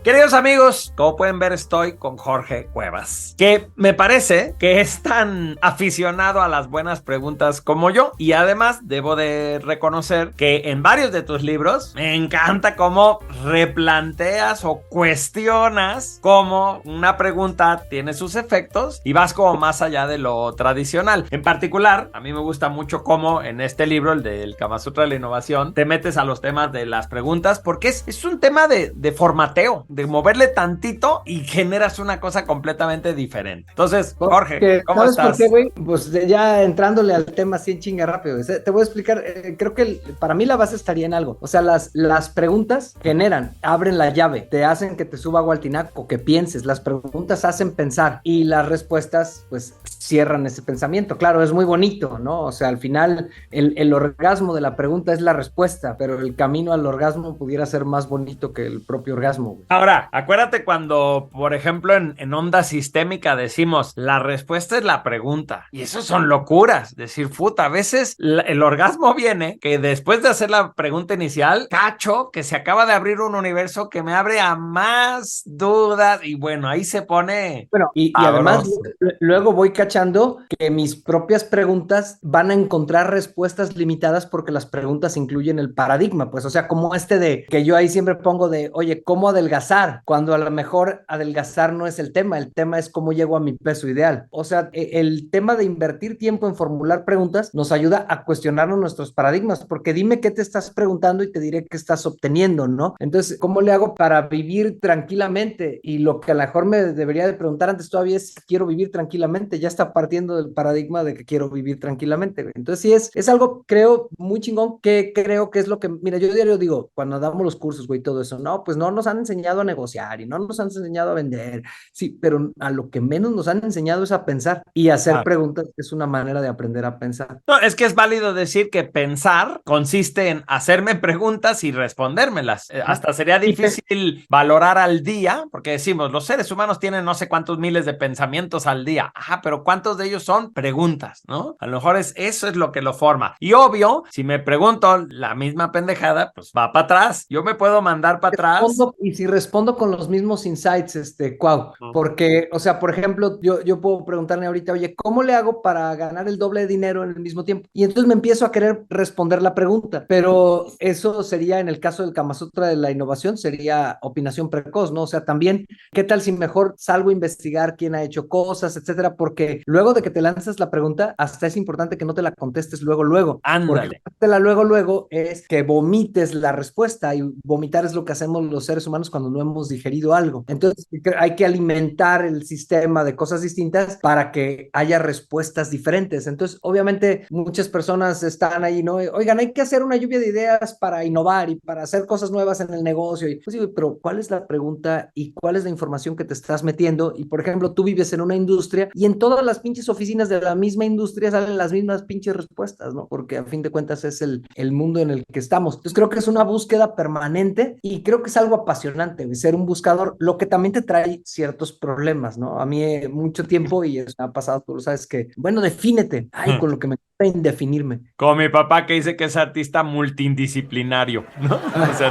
Queridos amigos, como pueden ver estoy con Jorge Cuevas, que me parece que es tan aficionado a las buenas preguntas como yo, y además debo de reconocer que en varios de tus libros me encanta cómo replanteas o cuestionas cómo una pregunta tiene sus efectos y vas como más allá de lo tradicional. En particular, a mí me gusta mucho cómo en este libro, el del Kama Sutra de la Innovación, te metes a los temas de las preguntas porque es un tema de formateo, de moverle tantito y generas una cosa completamente diferente. Entonces, Jorge, ¿cómo ¿Sabes por estás? qué, güey? Pues ya entrándole al tema así en chinga rápido. Te voy a explicar, creo que para mí la base estaría en algo. O sea, las preguntas generan, abren la llave, te hacen que te suba agua al tinaco, que pienses. Las preguntas hacen pensar y las respuestas, pues, cierran ese pensamiento. Claro, es muy bonito, ¿no? O sea, al final, el orgasmo de la pregunta es la respuesta, pero el camino al orgasmo pudiera ser más bonito que el propio orgasmo, güey. Ahora, acuérdate cuando, por ejemplo, en onda sistémica decimos, la respuesta es la pregunta. Y eso son locuras. Decir, puta, a veces el orgasmo viene que después de hacer la pregunta inicial, cacho que se acaba de abrir un universo que me abre a más dudas. Y bueno, ahí se pone Bueno, y además sabroso. luego voy cachando que mis propias preguntas van a encontrar respuestas limitadas porque las preguntas incluyen el paradigma, pues, o sea, como este de que yo ahí siempre pongo de, oye, ¿cómo adelgazar? Cuando a lo mejor adelgazar no es el tema es cómo llego a mi peso ideal. O sea, el tema de invertir tiempo en formular preguntas nos ayuda a cuestionarnos nuestros paradigmas, porque dime qué te estás preguntando y te diré qué estás obteniendo, ¿no? Entonces, ¿cómo le hago para vivir tranquilamente? Y lo que a lo mejor me debería de preguntar antes todavía es, quiero vivir tranquilamente, ya está partiendo del paradigma de que quiero vivir tranquilamente. Entonces sí, es algo, creo, muy chingón, que creo que es lo que, mira, yo diario digo, cuando damos los cursos, güey, todo eso, no, pues no nos han enseñado a negociar y no nos han enseñado a vender, sí, pero a lo que menos nos han enseñado es a pensar y hacer preguntas, que es una manera de aprender a pensar. No, es que es válido decir que pensar consiste en hacerme preguntas y respondérmelas. Ajá. Hasta sería Y difícil valorar al día, porque decimos, los seres humanos tienen no sé cuántos miles de pensamientos al día. Ajá, pero ¿cuántos de ellos son preguntas, no? A lo mejor eso es lo que lo forma. Y obvio, si me pregunto la misma pendejada, pues va para atrás. Yo me puedo mandar para atrás. y si respondo con los mismos insights, Cuau, porque, o sea, por ejemplo, yo puedo preguntarle ahorita, oye, ¿cómo le hago para ganar el doble de dinero en el mismo tiempo? Y entonces me empiezo a querer responder la pregunta, pero eso sería, en el caso del Kama Sutra de la innovación, sería opinación precoz, ¿no? O sea, también, ¿qué tal si mejor salgo a investigar quién ha hecho cosas, etcétera? Porque luego de que te lanzas la pregunta, hasta es importante que no te la contestes luego, luego, porque Ándale. luego, luego es que vomites la respuesta y vomitar es lo que hacemos los seres humanos cuando no hemos digerido algo. Entonces hay que alimentar el sistema de cosas distintas para que haya respuestas diferentes. Entonces, obviamente, muchas personas están ahí, ¿no? Oigan, hay que hacer una lluvia de ideas para innovar y para hacer cosas nuevas en el negocio. Y, pues, sí, pero ¿cuál es la pregunta y cuál es la información que te estás metiendo? Y, por ejemplo, tú vives en una industria y en todas las pinches oficinas de la misma industria salen las mismas pinches respuestas, ¿no? Porque a fin de cuentas es el mundo en el que estamos. Entonces, creo que es una búsqueda permanente y creo que es algo apasionante, ser un buscador, lo que también te trae ciertos problemas, ¿no? A mí mucho tiempo, y eso me ha pasado, tú lo sabes, que, bueno, defínete, ay, con lo que me cuesta indefinirme. Como mi papá que dice que es artista multidisciplinario, ¿no? O sea,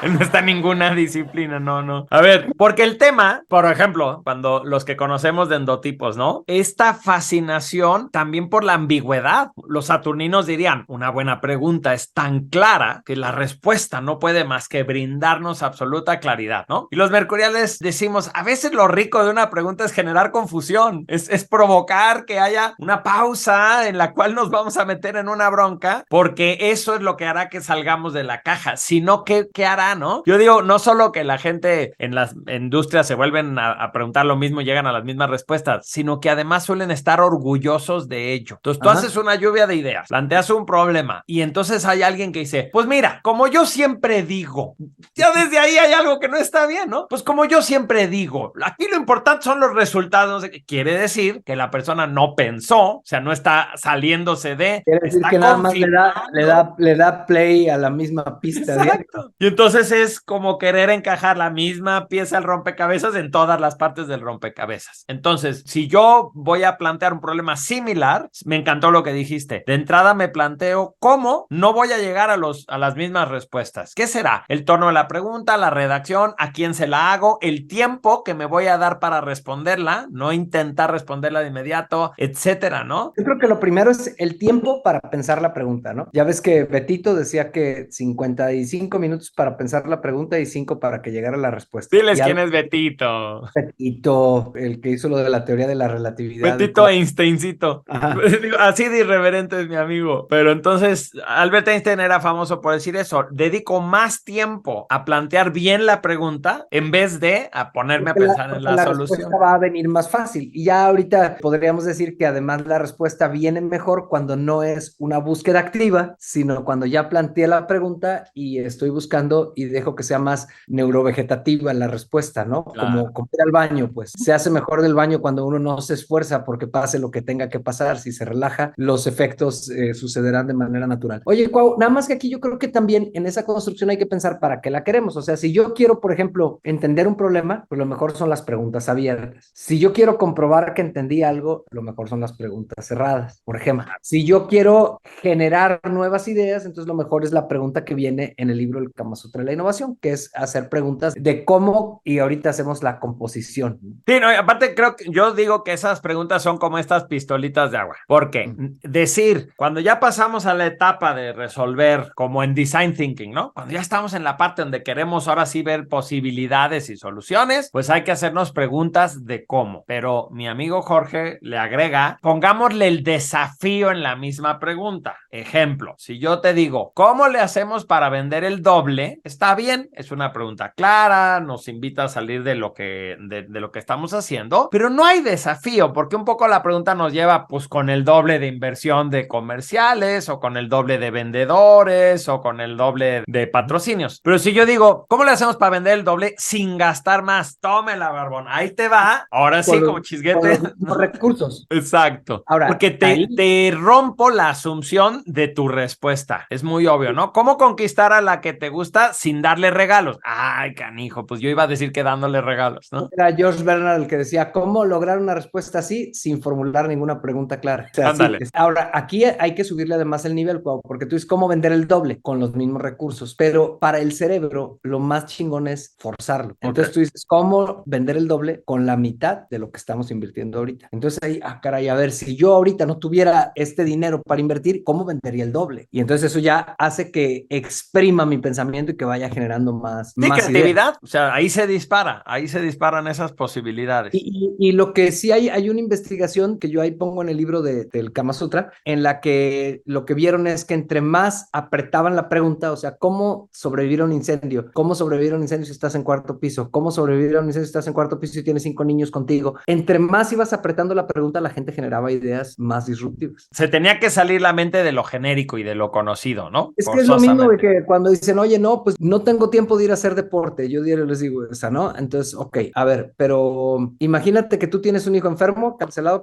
él no está en ninguna disciplina, no, no. A ver, porque el tema, por ejemplo, cuando los que conocemos de endotipos, ¿no? Esta fascinación también por la ambigüedad. Los saturninos dirían, una buena pregunta es tan clara que la respuesta no puede más que brindarnos absoluta claridad, ¿no? Y los mercuriales decimos, a veces lo rico de una pregunta es generar confusión, es provocar que haya una pausa en la cual nos vamos a meter en una bronca, porque eso es lo que hará que salgamos de la caja, sino ¿qué hará, no? Yo digo, no solo que la gente en las industrias se vuelven a preguntar lo mismo y llegan a las mismas respuestas, sino que además suelen estar orgullosos de ello. Entonces tú Ajá. haces una lluvia de ideas, planteas un problema y entonces hay alguien que dice, pues mira, como yo siempre digo, ya desde ahí hay algo que no está bien, ¿no? Pues como yo siempre digo, aquí lo importante son los resultados. Quiere decir que la persona no pensó, o sea, no está saliendo saliéndose de, Quiere decir está que nada más confirmando. le da play a la misma pista. Exacto. Y entonces es como querer encajar la misma pieza al rompecabezas en todas las partes del rompecabezas. Entonces, si yo voy a plantear un problema similar, me encantó lo que dijiste. De entrada me planteo cómo no voy a llegar a las mismas respuestas. ¿Qué será? El tono de la pregunta, la redacción, a quién se la hago, el tiempo que me voy a dar para responderla, no intentar responderla de inmediato, etcétera, ¿no? Yo creo que lo primero es el tiempo para pensar la pregunta, ¿no? Ya ves que Betito decía que 55 minutos para pensar la pregunta y 5 para que llegara la respuesta. Diles Y quién algo es Betito. Betito, el que hizo lo de la teoría de la relatividad. Betito Einsteincito. Ajá. Así de irreverente es mi amigo. Pero entonces, Albert Einstein era famoso por decir eso. Dedico más tiempo a plantear bien la pregunta en vez de a ponerme a pensar en Porque la la solución. respuesta va a venir más fácil. Y ya ahorita podríamos decir que además la respuesta viene mejor cuando no es una búsqueda activa, sino cuando ya planteé la pregunta y estoy buscando y dejo que sea más neurovegetativa la respuesta, ¿no? Claro. Como ir al baño, pues se hace mejor del baño cuando uno no se esfuerza porque pase lo que tenga que pasar. Si se relaja, los efectos sucederán de manera natural. Oye, Cuau, nada más que aquí yo creo que también en esa construcción hay que pensar para qué la queremos. O sea, si yo quiero, por ejemplo, entender un problema, pues lo mejor son las preguntas abiertas. Si yo quiero comprobar que entendí algo, lo mejor son las preguntas cerradas. Por ejemplo, si yo quiero generar nuevas ideas, entonces lo mejor es la pregunta que viene en el libro El Kama Sutra de la Innovación, que es hacer preguntas de cómo, y ahorita hacemos la composición. Sí, no, y aparte creo que yo digo que esas preguntas son como estas pistolitas de agua. Porque decir, cuando ya pasamos a la etapa de resolver, como en design thinking, ¿no? Cuando ya estamos en la parte donde queremos ahora sí ver posibilidades y soluciones, pues hay que hacernos preguntas de cómo. Pero mi amigo Jorge le agrega, pongámosle el desafío en la misma pregunta. Ejemplo, si yo te digo, ¿cómo le hacemos para vender el doble? Está bien, es una pregunta clara, nos invita a salir de lo que estamos haciendo, pero no hay desafío, porque un poco la pregunta nos lleva pues con el doble de inversión de comerciales o con el doble de vendedores o con el doble de patrocinios. Pero si yo digo, ¿cómo le hacemos para vender el doble sin gastar más? Tómela, barbón, ahí te va. Ahora sí, como Con chisguete. los recursos. Exacto. Ahora, Porque ahí te rompo la asunción de tu respuesta. Es muy obvio, ¿no? ¿Cómo conquistar a la que te gusta sin darle regalos? Ay, canijo, pues yo iba a decir que dándole regalos, ¿no? era George Bernard el que decía, ¿cómo lograr una respuesta así sin formular ninguna pregunta clara? O sea, sí. Ándale. Ahora, aquí hay que subirle además el nivel, Cuau, porque tú dices, ¿cómo vender el doble con los mismos recursos? Pero para el cerebro, lo más chingón es forzarlo. Entonces tú dices, ¿cómo vender el doble con la mitad de lo que estamos invirtiendo ahorita? Entonces ahí, caray, a ver, si yo ahorita no tuviera este dinero para invertir, ¿cómo vendería el doble? Y entonces eso ya hace que exprima mi pensamiento y que vaya generando más, Sí, más creatividad. ideas. O sea, ahí se disparan esas posibilidades. Y lo que sí hay una investigación que yo ahí pongo en el libro del Kama Sutra, en la que lo que vieron es que entre más apretaban la pregunta, o sea, ¿cómo sobrevivir a un incendio? ¿Cómo sobrevivir a un incendio si estás en cuarto piso? ¿Cómo sobrevivir a un incendio si estás en cuarto piso y tienes 5 niños contigo? Entre más ibas apretando la pregunta, la gente generaba ideas más disruptivas. Se tenía que salir la mente de lo genérico y de lo conocido, ¿no? Es que es lo mismo de Forzosamente. que cuando dicen, oye, no, pues no tengo tiempo de ir a hacer deporte. Yo diario les digo esa, ¿no? Entonces, ok, a ver, pero imagínate que tú tienes un hijo enfermo, cancelado,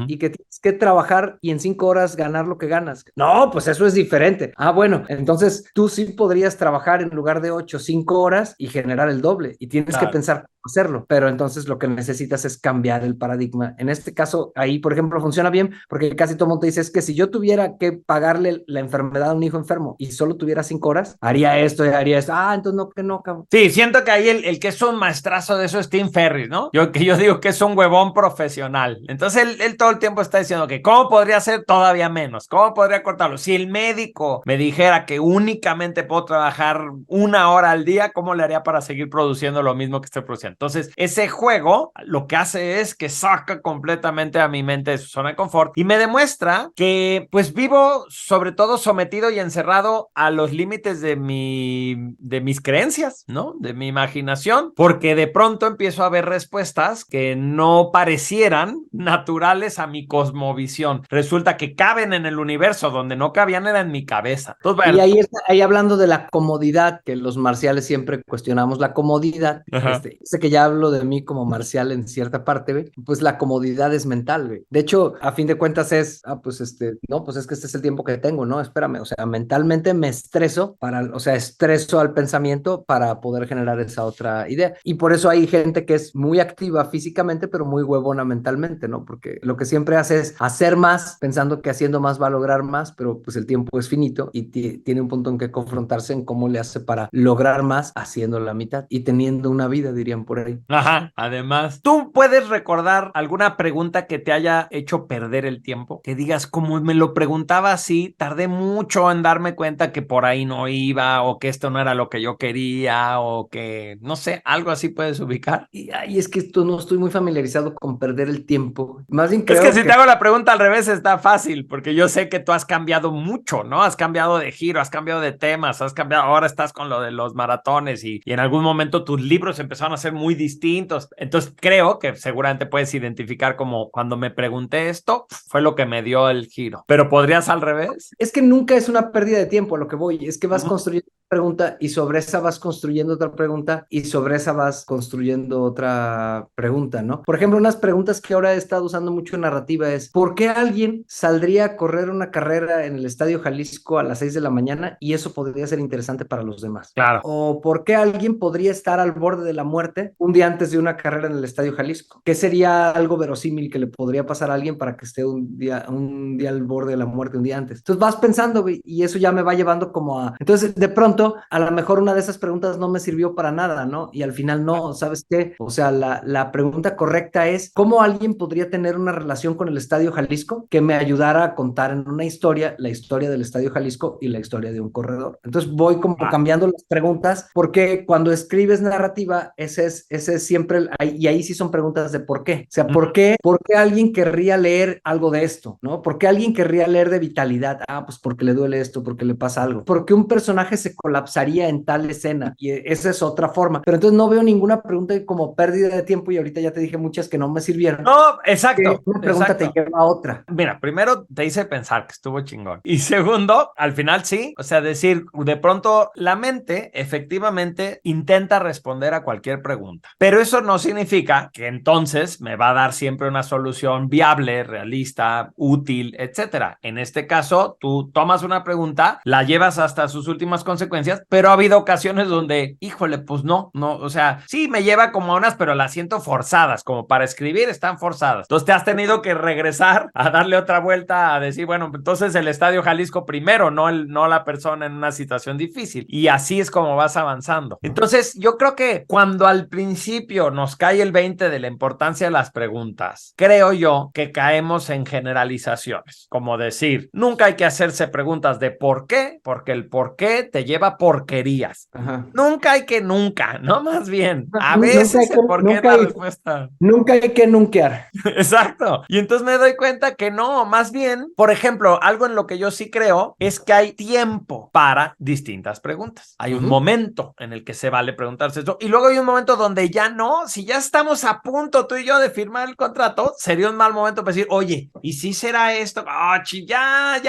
y que tienes que trabajar y en 5 horas ganar lo que ganas. No, pues eso es diferente. Ah, bueno, entonces tú sí podrías trabajar en lugar de 8, 5 horas y generar el doble. Y tienes que Claro. pensar cómo hacerlo. Pero entonces lo que necesitas es cambiar el paradigma. En este caso, ahí, por ejemplo, funciona bien porque casi todo el mundo te dice, es que si yo tuviera que pagarle la enfermedad a un hijo enfermo y solo tuviera 5 horas, haría esto y haría esto. Ah, entonces no, que no, cabrón. Sí, siento que ahí el que es un maestrazo de eso es Tim Ferriss, ¿no? Yo digo que es un huevón profesional. Entonces él todo el tiempo está diciendo que ¿cómo podría ser todavía menos? ¿Cómo podría cortarlo? Si el médico me dijera que únicamente puedo trabajar 1 hora al día, ¿cómo le haría para seguir produciendo lo mismo que estoy produciendo? Entonces, ese juego lo que hace es que saca completamente a mi mente de su zona de confort y me demuestra que pues vivo sobre todo sometido y encerrado a los límites de mis creencias, ¿no? De mi imaginación, porque de pronto empiezo a ver respuestas que no parecieran naturales a mi cosmovisión. Resulta que caben en el universo, donde no cabían era en mi cabeza. Entonces, Y bueno, ahí hablando de la comodidad, que los marciales siempre cuestionamos la comodidad, ajá. sé que ya hablo de mí como marcial en cierta parte, güey, pues la comodidad es mental, güey. De hecho, a fin de cuentas es, pues no, pues es que este es el tiempo que tengo, ¿no? Espérame, o sea, mentalmente me estreso o sea, estreso al pensamiento para poder generar esa otra idea. Y por eso hay gente que es muy activa físicamente, pero muy huevona mentalmente, ¿no? Porque lo que siempre hace es hacer más, pensando que haciendo más va a lograr más, pero pues el tiempo es finito y tiene un punto en que confrontarse en cómo le hace para lograr más haciendo la mitad y teniendo una vida, dirían por ahí. Ajá, además, ¿tú puedes recordar alguna pregunta que te haya hecho perder el tiempo? Que digas, como me lo preguntaba así, tardé mucho en darme cuenta que por ahí no iba, o que esto no era lo que yo quería, o que, no sé, algo así puedes ubicar. Y es que esto no estoy muy familiarizado con perder el tiempo. Más bien Es que creo si que... te hago la pregunta al revés está fácil, porque yo sé que tú has cambiado mucho, ¿no? Has cambiado de giro, has cambiado de temas, has cambiado, ahora estás con lo de los maratones y en algún momento tus libros empezaron a ser muy distintos. Entonces creo que seguramente puedes identificar como cuando me pregunté esto, fue lo que me dio el giro. Pero ¿podrías al revés? Es que nunca es una pérdida de tiempo a lo que voy, es que vas Uh-huh. construyendo una pregunta y sobre esa vas construyendo otra pregunta y sobre esa vas construyendo otra pregunta, ¿no? Por ejemplo, unas preguntas que ahora he estado usando mucho en narrativa es, ¿por qué alguien saldría a correr una carrera en el Estadio Jalisco a las 6 de la mañana y eso podría ser interesante para los demás? Claro. ¿O por qué alguien podría estar al borde de la muerte un día antes de una carrera en el Estadio Jalisco? ¿Qué sería algo verosímil que le podría pasar a alguien para que esté un día al borde de la muerte un día antes? Entonces vas pensando, güey, y eso ya me va llevando como a... Entonces, de pronto, a lo mejor una de esas preguntas no me sirvió para nada, ¿no? Y al final no, ¿sabes qué? O sea, la pregunta correcta es, ¿cómo alguien podría tener una relación con el Estadio Jalisco que me ayudara a contar en una historia la historia del Estadio Jalisco y la historia de un corredor? Entonces voy como cambiando las preguntas, porque cuando escribes narrativa, ese es siempre, y ahí sí son preguntas de por qué. O sea, ¿por qué alguien querría leer algo de esto? ¿No? ¿Por qué alguien querría leer de vitalidad? Ah, pues porque le duele esto, porque le pasa algo. ¿Por qué un personaje se colapsaría en tal escena? Y esa es otra forma. Pero entonces no veo ninguna pregunta como pérdida de tiempo y ahorita ya te dije muchas que no me sirvieron. No, exacto. Una pregunta exacto. te lleva a otra. Mira, primero te hice pensar que estuvo chingón. Y segundo, al final sí, o sea, decir, de pronto la mente efectivamente intenta responder a cualquier pregunta. Pero eso no significa que entonces me va a dar siempre una solución viable, realista, útil, etcétera. En este caso, tú tomas una pregunta, la llevas hasta sus últimas consecuencias, pero ha habido ocasiones donde, híjole, pues no, o sea, sí me lleva como a unas, pero las siento forzadas, como para escribir están forzadas. Entonces te has tenido que regresar a darle otra vuelta, a decir, bueno, entonces el Estadio Jalisco primero, no la persona en una situación difícil. Y así es como vas avanzando. Entonces, yo creo que cuando al principio nos cae el 20 de la importancia de las preguntas, creo yo que caemos en generalizaciones, como decir, nunca hay que hacerse preguntas de por qué, porque el por qué te lleva a porquerías. Ajá. Nunca hay que nunca, no más bien. A Nunca veces el por qué es la respuesta. Nunca hay que nunquear. Exacto. Y entonces me doy cuenta que no, más bien, por ejemplo, algo en lo que yo sí creo es que hay tiempo para distintas preguntas. Hay un momento en el que se vale preguntarse esto y luego hay un momento donde ya no, si ya estamos a punto tú y yo de firmar el contrato, sería un mal momento para decir, oye, ¿y si será esto? Oh, ya,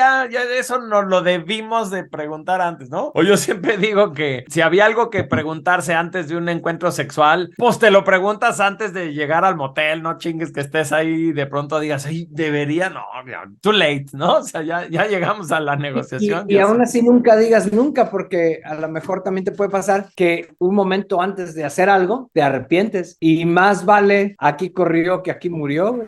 eso nos lo debimos de preguntar antes, ¿no? O yo siempre digo que si había algo que preguntarse antes de un encuentro sexual, pues te lo preguntas antes de llegar al motel, no chingues que estés ahí de pronto digas, ay, debería, no, too late, ¿no? O sea, ya llegamos a la negociación. Y aún así nunca digas nunca, porque a lo mejor también te puede pasar que un momento antes de hacer algo te arrepientes y más vale aquí corrió que aquí murió.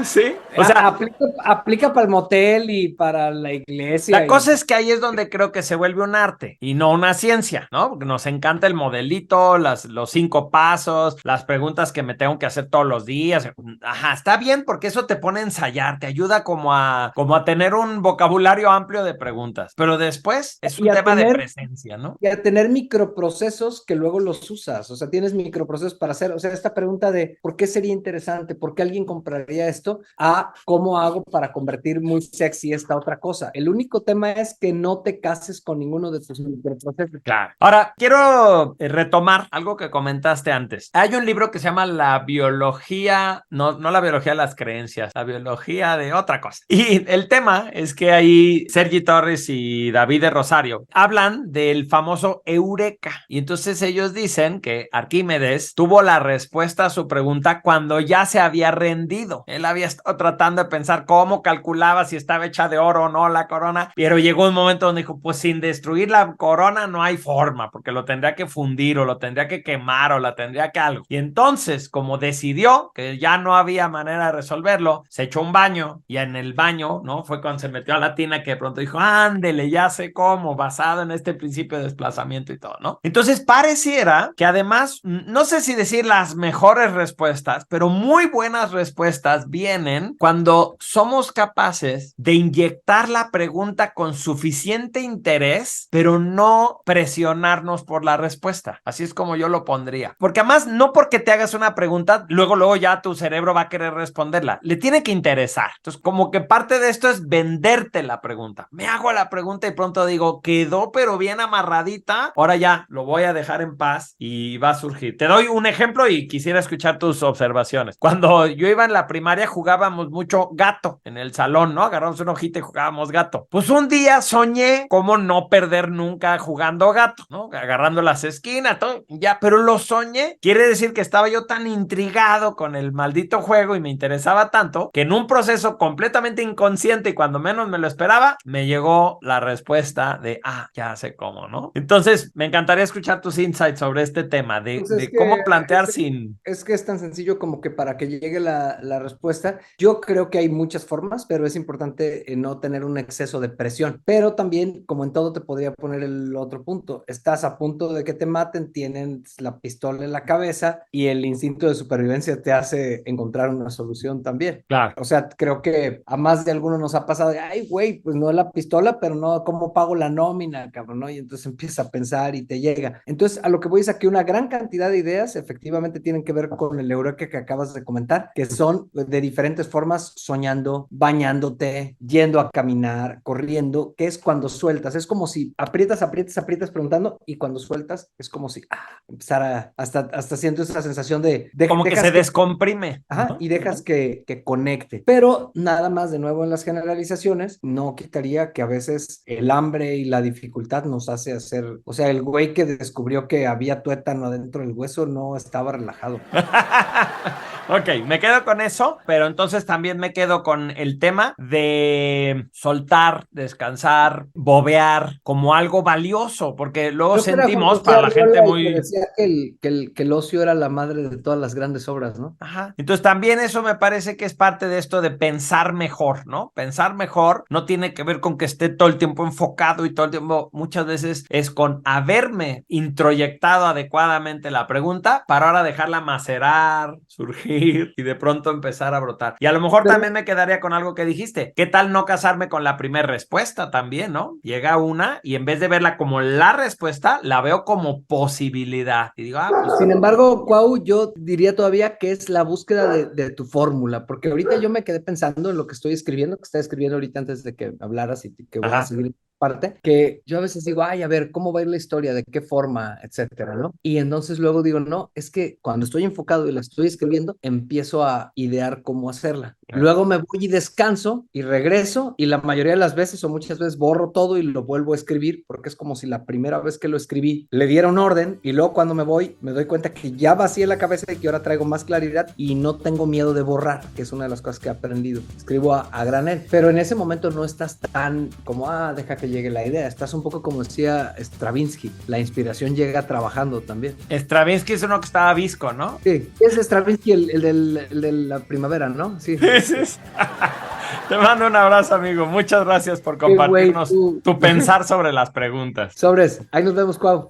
Sí, o sea, aplica para el motel y para la iglesia. La cosa es que ahí es donde creo que se vuelve un arte y no una ciencia, ¿no? Porque nos encanta el modelito, los 5 pasos, las preguntas que me tengo que hacer todos los días. Ajá, está bien porque eso te pone a ensayar, te ayuda como a tener un vocabulario amplio de preguntas, pero después es un tema de presencia, ¿no? Y a tener microprocesos que luego los usas, o sea, tienes microprocesos para hacer, o sea, esta pregunta de ¿por qué sería interesante? ¿Por qué alguien compraría esto? esto, a cómo hago para convertir muy sexy esta otra cosa. El único tema es que no te cases con ninguno de tus microprocesos. Claro. Ahora, quiero retomar algo que comentaste antes. Hay un libro que se llama La biología, no la biología de las creencias, la biología de otra cosa. Y el tema es que ahí Sergi Torres y David de Rosario hablan del famoso Eureka. Y entonces ellos dicen que Arquímedes tuvo la respuesta a su pregunta cuando ya se había rendido. Él había estado tratando de pensar cómo calculaba si estaba hecha de oro o no la corona, pero llegó un momento donde dijo, pues sin destruir la corona no hay forma, porque lo tendría que fundir o lo tendría que quemar o la tendría que algo. Y entonces, como decidió que ya no había manera de resolverlo, se echó un baño y en el baño, ¿no? Fue cuando se metió a la tina que de pronto dijo, ándele, ya sé cómo, basado en este principio de desplazamiento y todo, ¿no? Entonces pareciera que además, no sé si decir las mejores respuestas, pero muy buenas respuestas vienen cuando somos capaces de inyectar la pregunta con suficiente interés, pero no presionarnos por la respuesta. Así es como yo lo pondría. Porque además, no porque te hagas una pregunta, luego ya tu cerebro va a querer responderla. Le tiene que interesar. Entonces, como que parte de esto es venderte la pregunta. Me hago la pregunta y pronto digo, quedó pero bien amarradita. Ahora ya, lo voy a dejar en paz y va a surgir. Te doy un ejemplo y quisiera escuchar tus observaciones. Cuando yo iba en la primaria jugábamos mucho gato en el salón, ¿no? Agarramos una hojita y jugábamos gato. Pues un día soñé cómo no perder nunca jugando gato, ¿no? Agarrando las esquinas, todo, ya, pero lo soñé. Quiere decir que estaba yo tan intrigado con el maldito juego y me interesaba tanto que en un proceso completamente inconsciente y cuando menos me lo esperaba, me llegó la respuesta de, ya sé cómo, ¿no? Entonces, me encantaría escuchar tus insights sobre este tema de cómo plantear sin... Es que es tan sencillo como que para que llegue la respuesta, yo creo que hay muchas formas, pero es importante no tener un exceso de presión. Pero también, como en todo, te podría poner el otro punto. Estás a punto de que te maten, tienen la pistola en la cabeza y el instinto de supervivencia te hace encontrar una solución también. Claro. O sea, creo que a más de alguno nos ha pasado, ay, güey, pues no es la pistola, pero no, ¿cómo pago la nómina, cabrón? ¿No? Y entonces empieza a pensar y te llega. Entonces, a lo que voy es a que una gran cantidad de ideas efectivamente tienen que ver con el eureka que acabas de comentar, que son de diferentes formas, soñando, bañándote, yendo a caminar, corriendo, que es cuando sueltas. Es como si aprietas preguntando y cuando sueltas es como si empezara, hasta siento esa sensación de como que se descomprime. Ajá, y dejas que conecte. Pero nada más, de nuevo en las generalizaciones, no quitaría que a veces el hambre y la dificultad nos hace hacer, o sea, el güey que descubrió que había tuétano adentro del hueso no estaba relajado. Ok, me quedo con eso, pero entonces también me quedo con el tema de soltar, descansar, bobear como algo valioso, porque luego sentimos para la gente muy... Que decía que el ocio era la madre de todas las grandes obras, ¿no? Ajá. Entonces también eso me parece que es parte de esto de pensar mejor, ¿no? Pensar mejor no tiene que ver con que esté todo el tiempo enfocado y todo el tiempo, muchas veces es con haberme introyectado adecuadamente la pregunta para ahora dejarla macerar, surgir y de pronto empezar a brotar. Y a lo mejor también me quedaría con algo que dijiste. ¿Qué tal no casarme con la primera respuesta también, ¿no? Llega una y en vez de verla como la respuesta, la veo como posibilidad. Y digo, pues... Sin embargo, Cuau, yo diría todavía que es la búsqueda de tu fórmula, porque ahorita yo me quedé pensando en lo que estoy escribiendo, que estaba escribiendo ahorita antes de que hablaras y que voy a seguir parte, que yo a veces digo, ay, a ver, ¿cómo va a ir la historia? ¿De qué forma? Etcétera, ¿no? Y entonces luego digo, no, es que cuando estoy enfocado y la estoy escribiendo, empiezo a idear cómo hacerla. Luego me voy y descanso y regreso y la mayoría de las veces o muchas veces borro todo y lo vuelvo a escribir porque es como si la primera vez que lo escribí le diera un orden y luego cuando me voy me doy cuenta que ya vacié la cabeza y que ahora traigo más claridad y no tengo miedo de borrar, que es una de las cosas que he aprendido. Escribo a granel, pero en ese momento no estás tan como, deja que llegue la idea. Estás un poco como decía Stravinsky, la inspiración llega trabajando también. Stravinsky es uno que estaba visco, ¿no? Sí, es Stravinsky el de la primavera, ¿no? Sí. Te mando un abrazo, amigo. Muchas gracias por compartirnos tu pensar sobre las preguntas. Sobres, ahí nos vemos, Cuau.